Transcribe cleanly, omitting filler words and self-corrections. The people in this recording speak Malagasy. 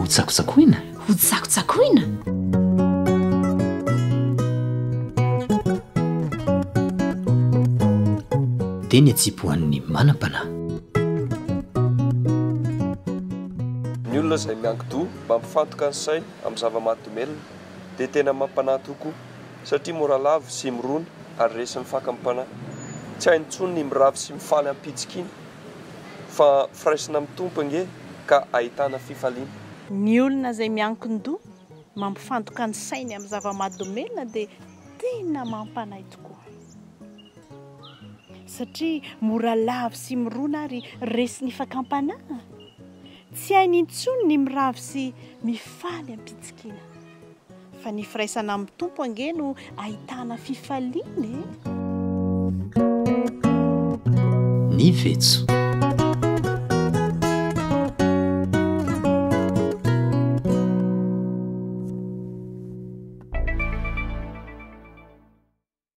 tsakotsakona ho tsakotsakoina teny atsipohan'ny manam-panahy. Ny olona izay miankidoha mba mifantoka ny sainy amin'ny zava-mahadomelina dia tena mampanahy tokoa satria mora lavo sy mirona ary resy mifaka amin'ny tsy hainy intsony ny miravy sy mifaly ampitsikiny fa firaisina amin'ny tompo ange ka ahitana fifaliana. Ny olona izay miankin-doha mampifantoka ny sainy amin'ny zava-mahadomelina dia tena mampanahy tokoa satria mora lavo sy mirona ary resy ny fakampanahy. Tsy hainy intsony ny miravy sy mifaly ampitsikina fa ny firaisana amin'ny tompo ange no ahitana fifaliana. Ny vetso